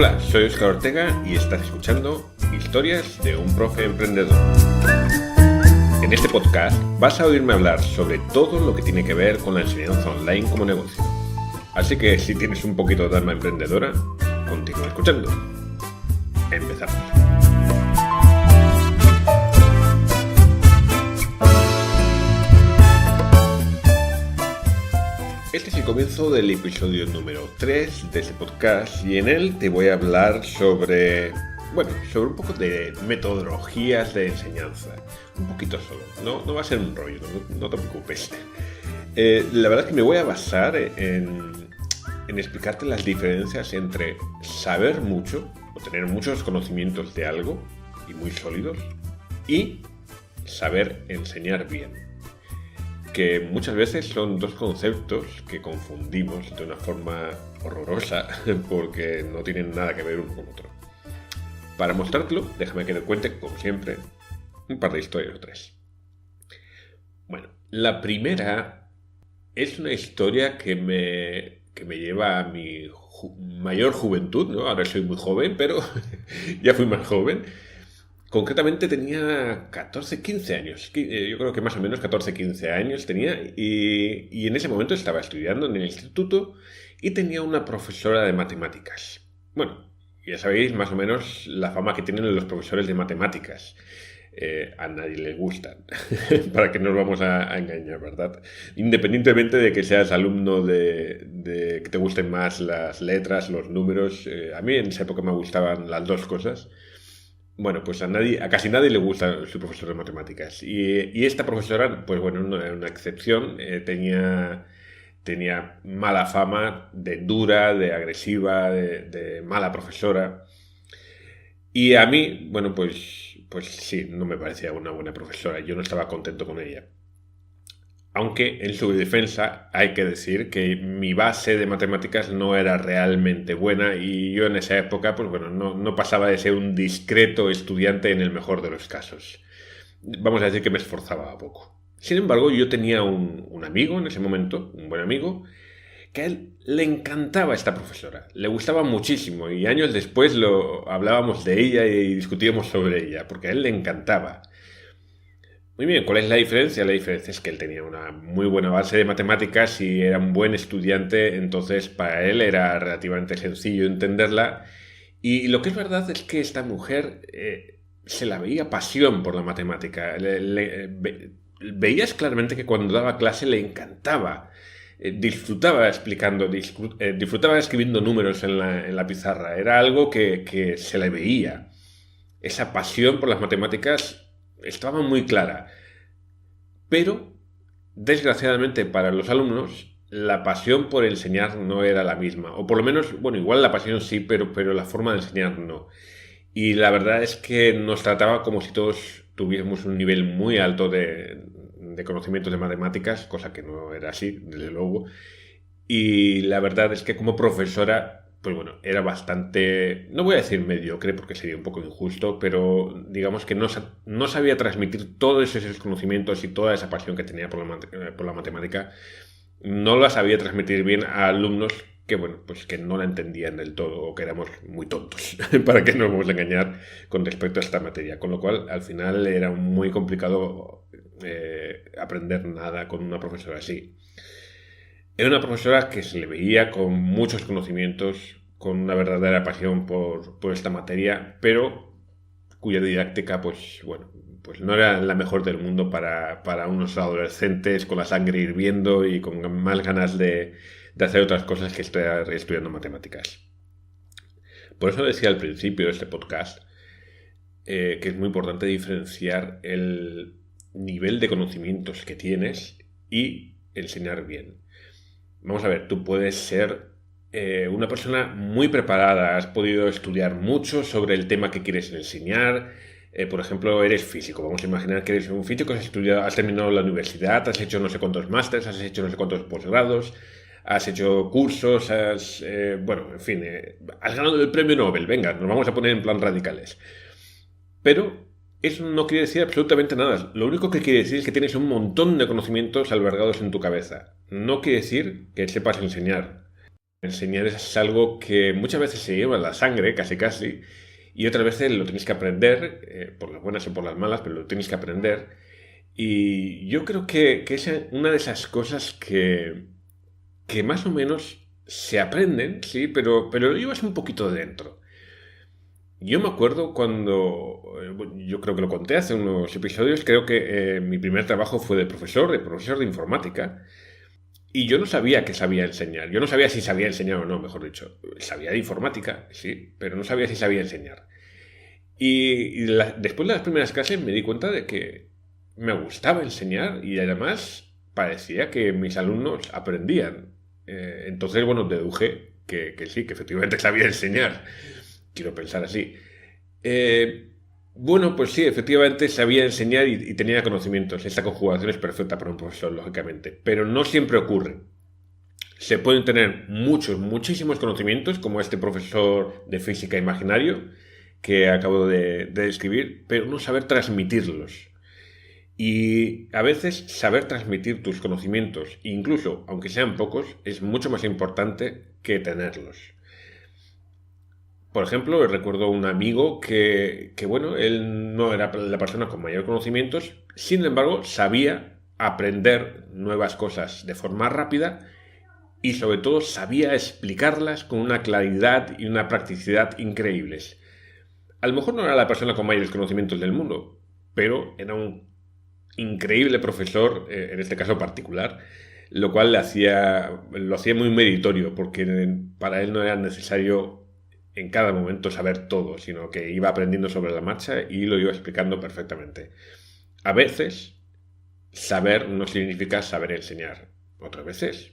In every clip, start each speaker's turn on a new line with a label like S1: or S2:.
S1: Hola, soy Óscar Ortega y estás escuchando Historias de un profe emprendedor. En este podcast vas a oírme hablar sobre todo lo que tiene que ver con la enseñanza online como negocio. Así que si tienes un poquito de alma emprendedora, continúa escuchando. Empezamos. Este es el comienzo del episodio número 3 de este podcast y en él te voy a hablar sobre un poco de metodologías de enseñanza. Un poquito solo, no va a ser un rollo, no te preocupes. La verdad es que me voy a basar en explicarte las diferencias entre saber mucho o tener muchos conocimientos de algo y muy sólidos y saber enseñar bien. Que muchas veces son dos conceptos que confundimos de una forma horrorosa porque no tienen nada que ver uno con otro. Para mostrártelo, déjame que te cuente, como siempre, un par de historias o tres. Bueno, la primera es una historia que me lleva a mi mayor juventud, ¿no? Ahora soy muy joven, pero ya fui más joven. Concretamente tenía 14, 15 años, yo creo que más o menos 14, 15 años tenía y en ese momento estaba estudiando en el instituto y tenía una profesora de matemáticas. Bueno, ya sabéis más o menos la fama que tienen los profesores de matemáticas. A nadie le gustan, para que no nos vamos a engañar, ¿verdad? Independientemente de que seas alumno de que te gusten más las letras, los números, a mí en esa época me gustaban las dos cosas. Bueno, pues a casi nadie le gusta su profesor de matemáticas. Y esta profesora, pues bueno, no era una excepción. Tenía mala fama de dura, de agresiva, de mala profesora. Y a mí, bueno, pues sí, no me parecía una buena profesora. Yo no estaba contento con ella. Aunque en su defensa hay que decir que mi base de matemáticas no era realmente buena y yo en esa época, pues bueno, no pasaba de ser un discreto estudiante en el mejor de los casos. Vamos a decir que me esforzaba poco. Sin embargo, yo tenía un amigo en ese momento, un buen amigo, que a él le encantaba esta profesora, le gustaba muchísimo y años después hablábamos de ella y discutíamos sobre ella, porque a él le encantaba. Muy bien, ¿cuál es la diferencia? La diferencia es que él tenía una muy buena base de matemáticas y era un buen estudiante, entonces para él era relativamente sencillo entenderla. Y lo que es verdad es que esta mujer se la veía pasión por la matemática. Veías claramente que cuando daba clase le encantaba. Disfrutaba explicando, disfrutaba escribiendo números en la pizarra. Era algo que se le veía. Esa pasión por las matemáticas estaba muy clara, pero desgraciadamente para los alumnos la pasión por enseñar no era la misma, o por lo menos, bueno, igual la pasión sí, pero la forma de enseñar no. Y la verdad es que nos trataba como si todos tuviésemos un nivel muy alto de conocimientos de matemáticas, cosa que no era así, desde luego. Y la verdad es que como profesora, pues bueno, era bastante, no voy a decir mediocre porque sería un poco injusto, pero digamos que no sabía transmitir todos esos conocimientos y toda esa pasión que tenía por la matemática. No la sabía transmitir bien a alumnos que, bueno, pues que no la entendían del todo o que éramos muy tontos, para que no nos vamos a engañar con respecto a esta materia. Con lo cual, al final era muy complicado aprender nada con una profesora así. Era una profesora que se le veía con muchos conocimientos, con una verdadera pasión por esta materia, pero cuya didáctica, pues bueno, pues no era la mejor del mundo para unos adolescentes con la sangre hirviendo y con más ganas de hacer otras cosas que estar estudiando matemáticas. Por eso decía al principio de este podcast que es muy importante diferenciar el nivel de conocimientos que tienes y enseñar bien. Vamos a ver, tú puedes ser una persona muy preparada, has podido estudiar mucho sobre el tema que quieres enseñar. Por ejemplo, eres físico, vamos a imaginar que eres un físico, has terminado la universidad, has hecho no sé cuántos másteres, has hecho no sé cuántos posgrados, has hecho cursos, en fin, has ganado el premio Nobel, venga, nos vamos a poner en plan radicales. Pero eso no quiere decir absolutamente nada. Lo único que quiere decir es que tienes un montón de conocimientos albergados en tu cabeza. No quiere decir que sepas enseñar. Enseñar es algo que muchas veces se lleva en la sangre, casi casi, y otras veces lo tienes que aprender, por las buenas o por las malas, pero lo tienes que aprender. Y yo creo que es una de esas cosas que más o menos se aprenden, sí, pero lo llevas un poquito dentro. Yo me acuerdo cuando, bueno, yo creo que lo conté hace unos episodios, creo que mi primer trabajo fue de profesor de informática, y yo no sabía que sabía enseñar. Yo no sabía si sabía enseñar o no, mejor dicho. Sabía de informática, sí, pero no sabía si sabía enseñar. Después de las primeras clases me di cuenta de que me gustaba enseñar y además parecía que mis alumnos aprendían. Entonces, bueno, deduje que sí, que efectivamente sabía enseñar. Quiero pensar así. Eh, bueno, pues sí, efectivamente sabía enseñar y tenía conocimientos. Esta conjugación es perfecta para un profesor, lógicamente, pero no siempre ocurre. Se pueden tener muchísimos conocimientos, como este profesor de física imaginario que acabo de describir, pero no saber transmitirlos. Y a veces saber transmitir tus conocimientos, incluso aunque sean pocos, es mucho más importante que tenerlos. Por ejemplo, recuerdo un amigo bueno, él no era la persona con mayor conocimientos, sin embargo, sabía aprender nuevas cosas de forma rápida y sobre todo sabía explicarlas con una claridad y una practicidad increíbles. A lo mejor no era la persona con mayores conocimientos del mundo, pero era un increíble profesor, en este caso particular, lo cual lo hacía muy meritorio, porque para él no era necesario en cada momento saber todo, sino que iba aprendiendo sobre la marcha y lo iba explicando perfectamente. A veces, saber no significa saber enseñar. Otras veces,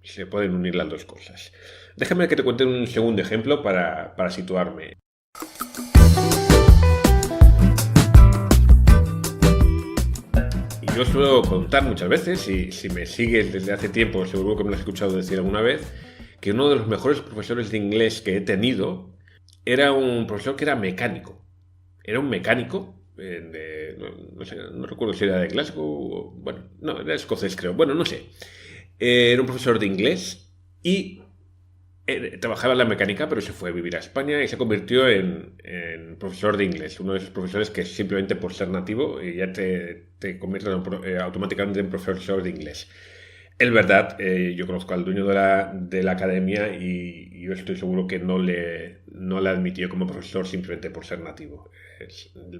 S1: se pueden unir las dos cosas. Déjame que te cuente un segundo ejemplo para situarme. Yo suelo contar muchas veces, y si me sigues desde hace tiempo, seguro que me lo has escuchado decir alguna vez, que uno de los mejores profesores de inglés que he tenido era un profesor que era mecánico. Era un mecánico, no recuerdo si era de Glasgow, bueno, no, era escocés creo, bueno, no sé. Era un profesor de inglés y trabajaba en la mecánica, pero se fue a vivir a España y se convirtió en profesor de inglés. Uno de esos profesores que simplemente por ser nativo ya te convierte automáticamente en profesor de inglés. Es verdad, yo conozco al dueño de la academia y yo estoy seguro que no le admitió como profesor simplemente por ser nativo.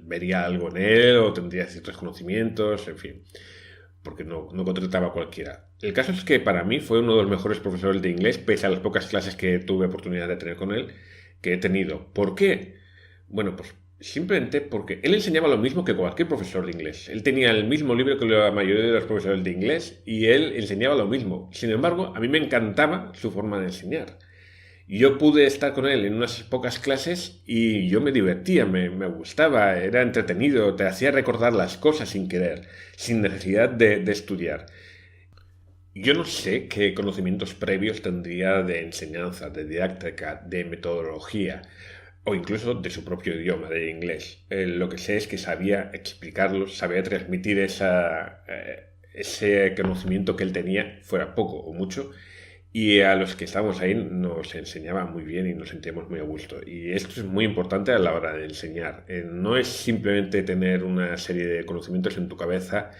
S1: Vería algo en él o tendría ciertos conocimientos, en fin, porque no contrataba a cualquiera. El caso es que para mí fue uno de los mejores profesores de inglés, pese a las pocas clases que tuve oportunidad de tener con él, que he tenido. ¿Por qué? Bueno, pues simplemente porque él enseñaba lo mismo que cualquier profesor de inglés. Él tenía el mismo libro que la mayoría de los profesores de inglés y él enseñaba lo mismo. Sin embargo, a mí me encantaba su forma de enseñar. Yo pude estar con él en unas pocas clases y yo me divertía, me gustaba, era entretenido, te hacía recordar las cosas sin querer, sin necesidad de estudiar. Yo no sé qué conocimientos previos tendría de enseñanza, de didáctica, de metodología o incluso de su propio idioma, de inglés. Lo que sé es que sabía explicarlos, sabía transmitir ese conocimiento que él tenía, fuera poco o mucho, y a los que estábamos ahí nos enseñaba muy bien y nos sentíamos muy a gusto. Y esto es muy importante a la hora de enseñar. No es simplemente tener una serie de conocimientos en tu cabeza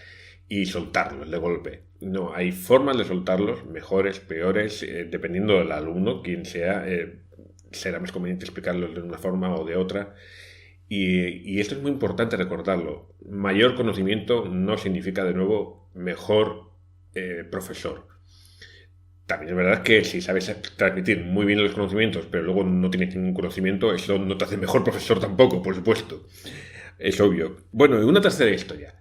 S1: y soltarlos de golpe. No, hay formas de soltarlos, mejores, peores, dependiendo del alumno, quien sea, será más conveniente explicarlos de una forma o de otra. Y esto es muy importante recordarlo. Mayor conocimiento no significa, de nuevo, mejor profesor. También es verdad que si sabes transmitir muy bien los conocimientos, pero luego no tienes ningún conocimiento, eso no te hace mejor profesor tampoco, por supuesto. Es obvio. Bueno, y una tercera historia.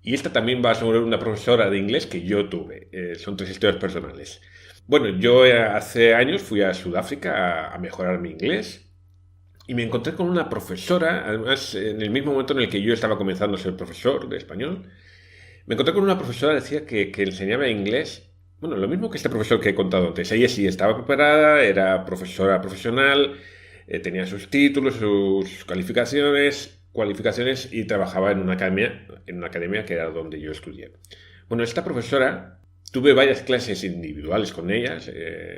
S1: Y esta también va sobre una profesora de inglés que yo tuve. Son tres historias personales. Bueno, yo hace años fui a Sudáfrica a mejorar mi inglés y me encontré con una profesora, además en el mismo momento en el que yo estaba comenzando a ser profesor de español, me encontré con una profesora que decía que enseñaba inglés. Bueno, lo mismo que este profesor que he contado antes. Ella sí estaba preparada, era profesora profesional, tenía sus títulos, sus cualificaciones y trabajaba en una academia que era donde yo estudié. Bueno, esta profesora, tuve varias clases individuales con ella,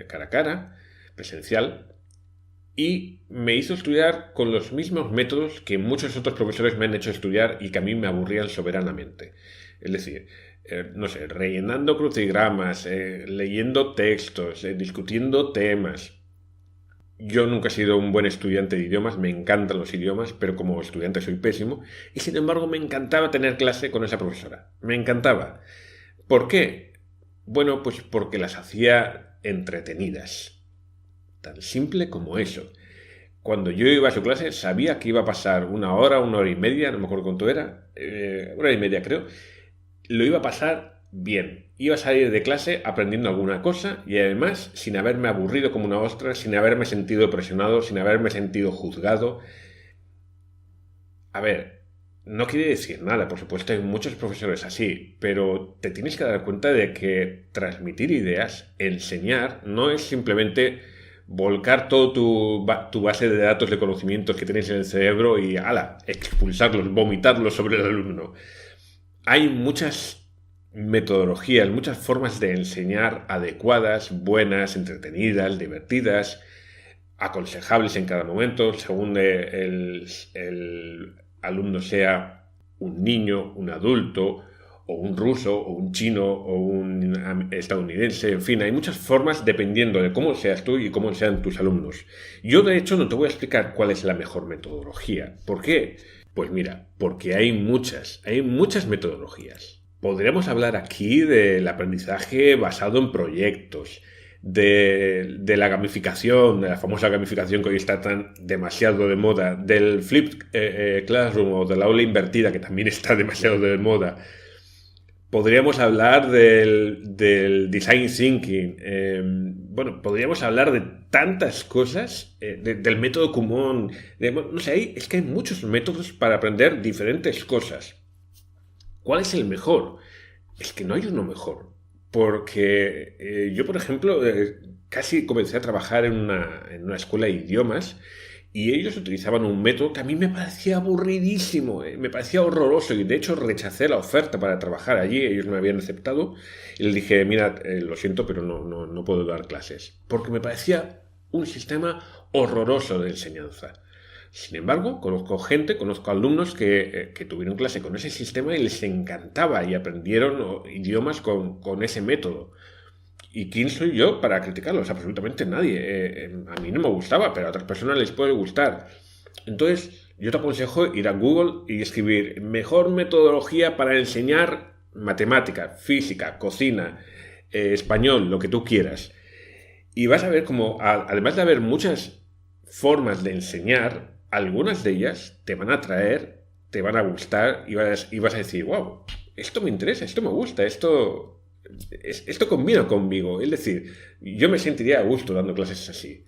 S1: cara a cara, presencial, y me hizo estudiar con los mismos métodos que muchos otros profesores me han hecho estudiar y que a mí me aburrían soberanamente. Es decir, no sé, rellenando crucigramas, leyendo textos, discutiendo temas. Yo nunca he sido un buen estudiante de idiomas, me encantan los idiomas, pero como estudiante soy pésimo, y sin embargo me encantaba tener clase con esa profesora. Me encantaba. ¿Por qué? Bueno, pues porque las hacía entretenidas. Tan simple como eso. Cuando yo iba a su clase sabía que iba a pasar una hora y media, no me acuerdo cuánto era, hora y media creo, lo iba a pasar bien. Iba a salir de clase aprendiendo alguna cosa y además sin haberme aburrido como una ostra, sin haberme sentido presionado, sin haberme sentido juzgado. A ver, no quiere decir nada, por supuesto hay muchos profesores así, pero te tienes que dar cuenta de que transmitir ideas, enseñar, no es simplemente volcar todo tu base de datos de conocimientos que tienes en el cerebro y, ala, expulsarlos, vomitarlos sobre el alumno. Hay muchas metodologías, muchas formas de enseñar adecuadas, buenas, entretenidas, divertidas, aconsejables en cada momento, según el alumno sea un niño, un adulto, o un ruso, o un chino, o un estadounidense, en fin, hay muchas formas dependiendo de cómo seas tú y cómo sean tus alumnos. Yo, de hecho, no te voy a explicar cuál es la mejor metodología. ¿Por qué? Pues mira, porque hay muchas metodologías. Podríamos hablar aquí del aprendizaje basado en proyectos, de la gamificación, de la famosa gamificación que hoy está tan demasiado de moda, del flipped classroom o de la aula invertida que también está demasiado de moda. Podríamos hablar del design thinking. Bueno, podríamos hablar de tantas cosas, del método común. No sé, es que hay muchos métodos para aprender diferentes cosas. ¿Cuál es el mejor? Es que no hay uno mejor. Porque yo, por ejemplo, casi comencé a trabajar en una escuela de idiomas y ellos utilizaban un método que a mí me parecía aburridísimo, me parecía horroroso y de hecho rechacé la oferta para trabajar allí, ellos me habían aceptado y les dije, mira, lo siento, pero no puedo dar clases, porque me parecía un sistema horroroso de enseñanza. Sin embargo, conozco alumnos que tuvieron clase con ese sistema y les encantaba y aprendieron idiomas con ese método. ¿Y quién soy yo para criticarlos? Absolutamente nadie. A mí no me gustaba, pero a otras personas les puede gustar. Entonces, yo te aconsejo ir a Google y escribir mejor metodología para enseñar matemática, física, cocina, español, lo que tú quieras. Y vas a ver como, además de haber muchas formas de enseñar, algunas de ellas te van a atraer, te van a gustar y vas a decir, wow, esto me interesa, esto me gusta, esto combina conmigo. Es decir, yo me sentiría a gusto dando clases así.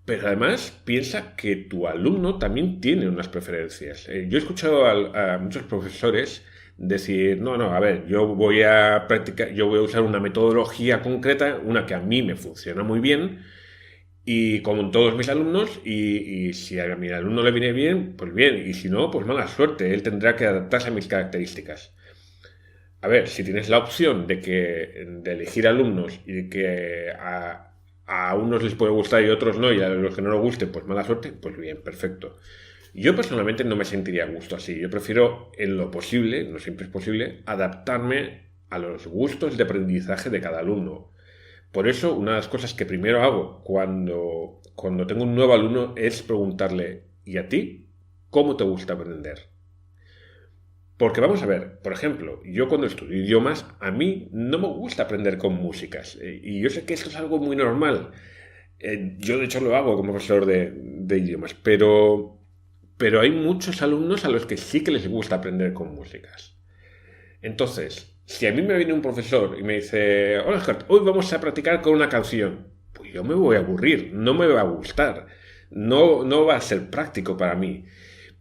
S1: Pero además piensa que tu alumno también tiene unas preferencias. Yo he escuchado a muchos profesores decir, no, a ver, yo voy a usar una metodología concreta, una que a mí me funciona muy bien, y como todos mis alumnos, y si a mi alumno le viene bien, pues bien, y si no, pues mala suerte, él tendrá que adaptarse a mis características. A ver, si tienes la opción de elegir alumnos y de que a unos les puede gustar y a otros no, y a los que no les guste, pues mala suerte, pues bien, perfecto. Yo personalmente no me sentiría a gusto así. Yo prefiero, en lo posible, no siempre es posible, adaptarme a los gustos de aprendizaje de cada alumno. Por eso, una de las cosas que primero hago cuando tengo un nuevo alumno es preguntarle, ¿y a ti? ¿Cómo te gusta aprender? Porque vamos a ver, por ejemplo, yo cuando estudio idiomas, a mí no me gusta aprender con músicas. Y yo sé que esto es algo muy normal. Yo de hecho lo hago como profesor de idiomas, pero hay muchos alumnos a los que sí que les gusta aprender con músicas. Entonces, si a mí me viene un profesor y me dice, hola Gert, hoy vamos a practicar con una canción, pues yo me voy a aburrir, no me va a gustar, no va a ser práctico para mí.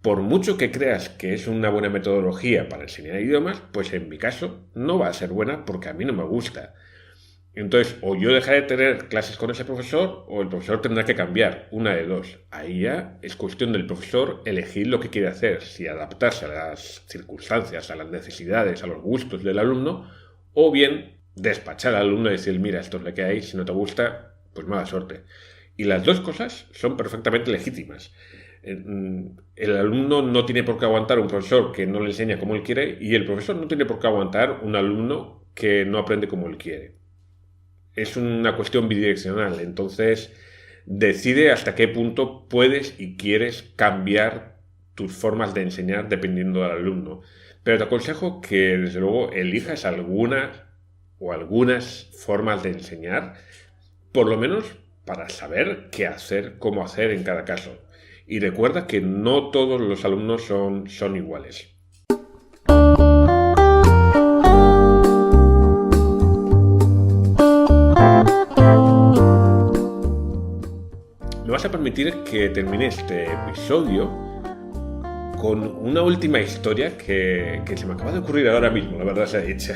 S1: Por mucho que creas que es una buena metodología para enseñar idiomas, pues en mi caso no va a ser buena porque a mí no me gusta. Entonces, o yo dejaré de tener clases con ese profesor o el profesor tendrá que cambiar, una de dos. Ahí ya es cuestión del profesor elegir lo que quiere hacer, si adaptarse a las circunstancias, a las necesidades, a los gustos del alumno, o bien despachar al alumno y decir, mira, esto es lo que hay, si no te gusta, pues mala suerte. Y las dos cosas son perfectamente legítimas. El alumno no tiene por qué aguantar un profesor que no le enseña como él quiere y el profesor no tiene por qué aguantar un alumno que no aprende como él quiere. Es una cuestión bidireccional, entonces decide hasta qué punto puedes y quieres cambiar tus formas de enseñar dependiendo del alumno. Pero te aconsejo que desde luego elijas algunas o algunas formas de enseñar, por lo menos para saber qué hacer, cómo hacer en cada caso. Y recuerda que no todos los alumnos son iguales. Me vas a permitir que termine este episodio con una última historia que se me acaba de ocurrir ahora mismo, la verdad sea dicha.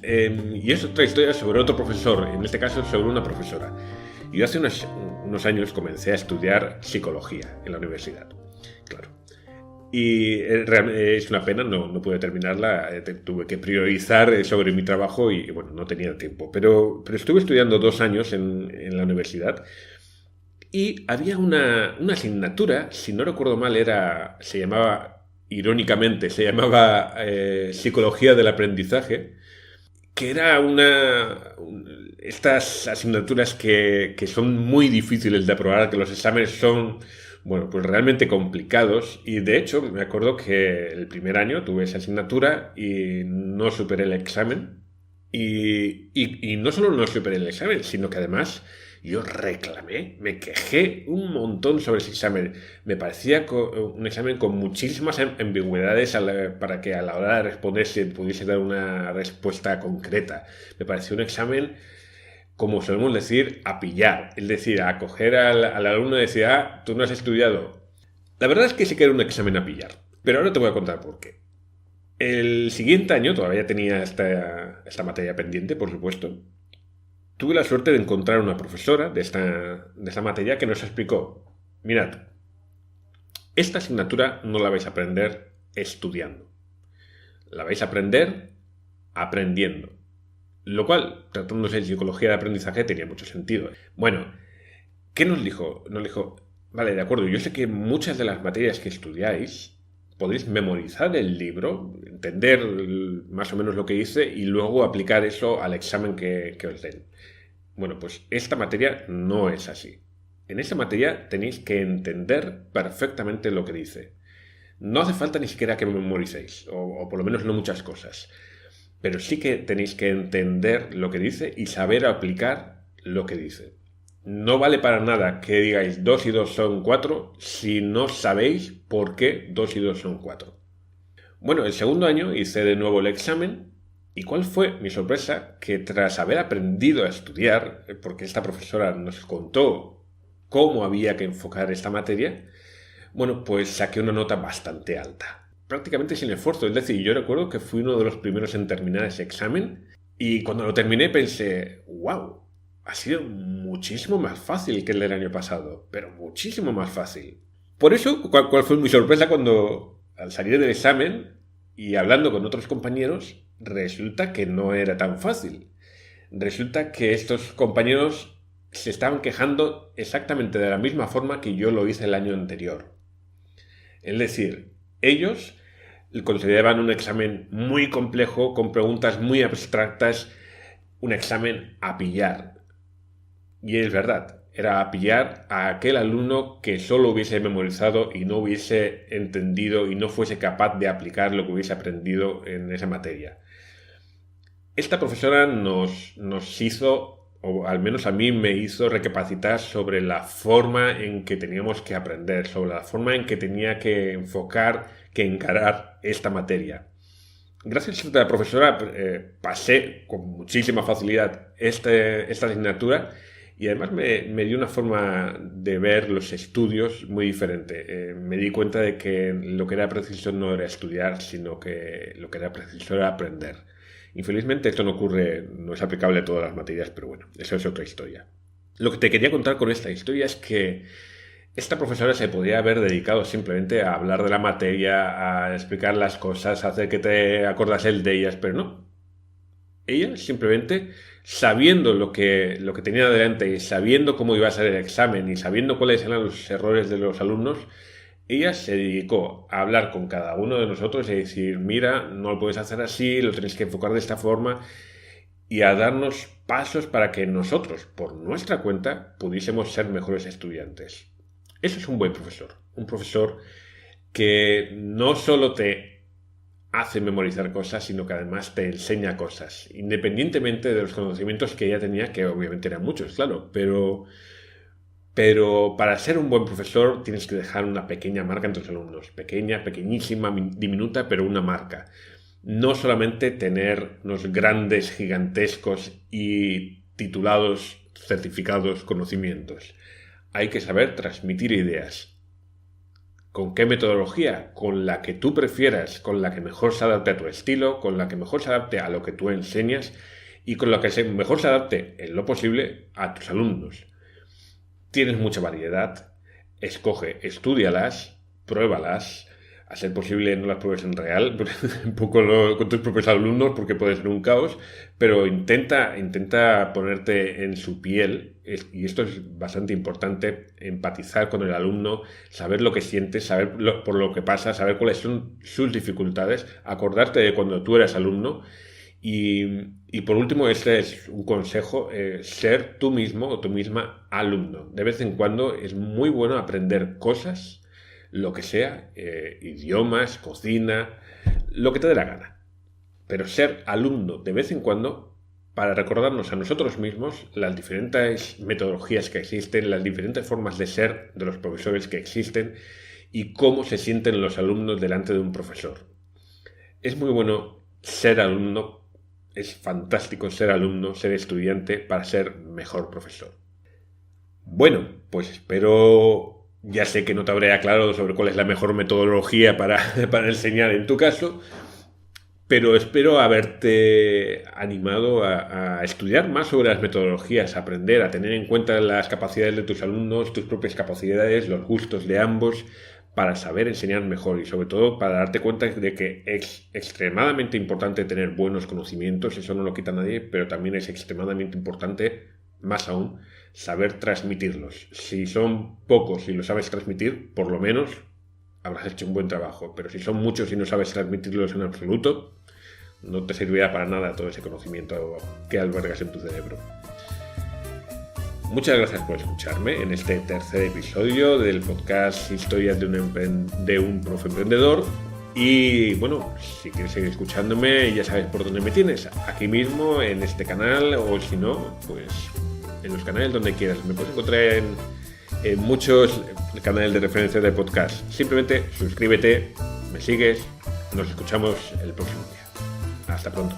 S1: Y es otra historia sobre otro profesor, en este caso sobre una profesora. Yo hace unos años comencé a estudiar psicología en la universidad, claro. Y es una pena, no pude terminarla, tuve que priorizar sobre mi trabajo y bueno, no tenía tiempo. Pero estuve estudiando 2 años en la universidad y había una asignatura, si no recuerdo mal, se llamaba, irónicamente, Psicología del Aprendizaje, que era estas asignaturas que son muy difíciles de aprobar, que los exámenes son, bueno, pues realmente complicados. Y de hecho, me acuerdo que el primer año tuve esa asignatura y no superé el examen. Y no solo no superé el examen, sino que además yo reclamé, me quejé un montón sobre ese examen. Me parecía un examen con muchísimas ambigüedades para que a la hora de responder se pudiese dar una respuesta concreta. Me pareció un examen, como solemos decir, a pillar. Es decir, a coger al alumno y decir, tú no has estudiado. La verdad es que sí que era un examen a pillar. Pero ahora te voy a contar por qué. El siguiente año todavía tenía esta materia pendiente, por supuesto. Tuve la suerte de encontrar una profesora de esta materia que nos explicó, mirad, esta asignatura no la vais a aprender estudiando, la vais a aprender aprendiendo. Lo cual, tratándose de psicología de aprendizaje, tenía mucho sentido. Bueno, ¿qué nos dijo? Nos dijo, vale, de acuerdo, yo sé que muchas de las materias que estudiáis podéis memorizar el libro, entender más o menos lo que dice y luego aplicar eso al examen que os den. Bueno, pues esta materia no es así. En esta materia tenéis que entender perfectamente lo que dice. No hace falta ni siquiera que memoricéis, o por lo menos no muchas cosas. Pero sí que tenéis que entender lo que dice y saber aplicar lo que dice. No vale para nada que digáis 2 y 2 son 4 si no sabéis por qué 2 y 2 son 4. Bueno, el segundo año hice de nuevo el examen y ¿cuál fue mi sorpresa? Que tras haber aprendido a estudiar, porque esta profesora nos contó cómo había que enfocar esta materia, bueno, pues saqué una nota bastante alta. Prácticamente sin esfuerzo, es decir, yo recuerdo que fui uno de los primeros en terminar ese examen y cuando lo terminé pensé, wow, ha sido muchísimo más fácil que el del año pasado, pero muchísimo más fácil. Por eso, ¿cuál fue mi sorpresa cuando al salir del examen y hablando con otros compañeros, resulta que no era tan fácil? Resulta que estos compañeros se estaban quejando exactamente de la misma forma que yo lo hice el año anterior. Es decir, ellos consideraban un examen muy complejo, con preguntas muy abstractas, un examen a pillar. Y es verdad, era a pillar a aquel alumno que solo hubiese memorizado y no hubiese entendido y no fuese capaz de aplicar lo que hubiese aprendido en esa materia. Esta profesora nos hizo, o al menos a mí me hizo recapacitar sobre la forma en que teníamos que aprender, sobre la forma en que tenía que enfocar, que encarar esta materia. Gracias a esta profesora pasé con muchísima facilidad esta asignatura y además me dio una forma de ver los estudios muy diferente. Me di cuenta de que lo que era preciso no era estudiar, sino que lo que era preciso era aprender. Infelizmente esto no es aplicable a todas las materias, pero bueno, eso es otra historia. Lo que te quería contar con esta historia es que esta profesora se podría haber dedicado simplemente a hablar de la materia, a explicar las cosas, a hacer que te acordases de ellas, pero no. Ella simplemente sabiendo lo que tenía delante y sabiendo cómo iba a ser el examen y sabiendo cuáles eran los errores de los alumnos, ella se dedicó a hablar con cada uno de nosotros y decir, mira, no lo puedes hacer así, lo tienes que enfocar de esta forma, y a darnos pasos para que nosotros, por nuestra cuenta, pudiésemos ser mejores estudiantes. Eso es un buen profesor. Un profesor que no solo te hace memorizar cosas, sino que además te enseña cosas, independientemente de los conocimientos que ella tenía, que obviamente eran muchos, claro, pero para ser un buen profesor tienes que dejar una pequeña marca en tus alumnos, pequeña, pequeñísima, diminuta, pero una marca. No solamente tener unos grandes, gigantescos y titulados, certificados conocimientos. Hay que saber transmitir ideas. ¿Con qué metodología? Con la que tú prefieras, con la que mejor se adapte a tu estilo, con la que mejor se adapte a lo que tú enseñas y con la que mejor se adapte, en lo posible, a tus alumnos. Tienes mucha variedad, escoge, estúdialas, pruébalas, a ser posible no las pruebes en real, un poco con tus propios alumnos porque puede ser un caos, pero intenta ponerte en su piel, y esto es bastante importante, empatizar con el alumno, saber lo que siente, saber por lo que pasa, saber cuáles son sus dificultades, acordarte de cuando tú eras alumno. Y por último, este es un consejo, ser tú mismo o tú misma alumno. De vez en cuando es muy bueno aprender cosas, lo que sea, idiomas, cocina, lo que te dé la gana. Pero ser alumno de vez en cuando para recordarnos a nosotros mismos las diferentes metodologías que existen, las diferentes formas de ser de los profesores que existen y cómo se sienten los alumnos delante de un profesor. Es muy bueno ser alumno. Es fantástico ser alumno, ser estudiante para ser mejor profesor. Bueno, pues espero, ya sé que no te habré aclarado sobre cuál es la mejor metodología para enseñar en tu caso, pero espero haberte animado a estudiar más sobre las metodologías, a aprender, a tener en cuenta las capacidades de tus alumnos, tus propias capacidades, los gustos de ambos, para saber enseñar mejor y sobre todo para darte cuenta de que es extremadamente importante tener buenos conocimientos, eso no lo quita nadie, pero también es extremadamente importante, más aún, saber transmitirlos. Si son pocos y lo sabes transmitir, por lo menos habrás hecho un buen trabajo, pero si son muchos y no sabes transmitirlos en absoluto, no te servirá para nada todo ese conocimiento que albergas en tu cerebro. Muchas gracias por escucharme en este tercer episodio del podcast Historias de un profe emprendedor. Y bueno, si quieres seguir escuchándome, ya sabes por dónde me tienes. Aquí mismo, en este canal, o si no, pues en los canales donde quieras. Me puedes encontrar en muchos canales de referencia de podcast. Simplemente suscríbete, me sigues, nos escuchamos el próximo día. Hasta pronto.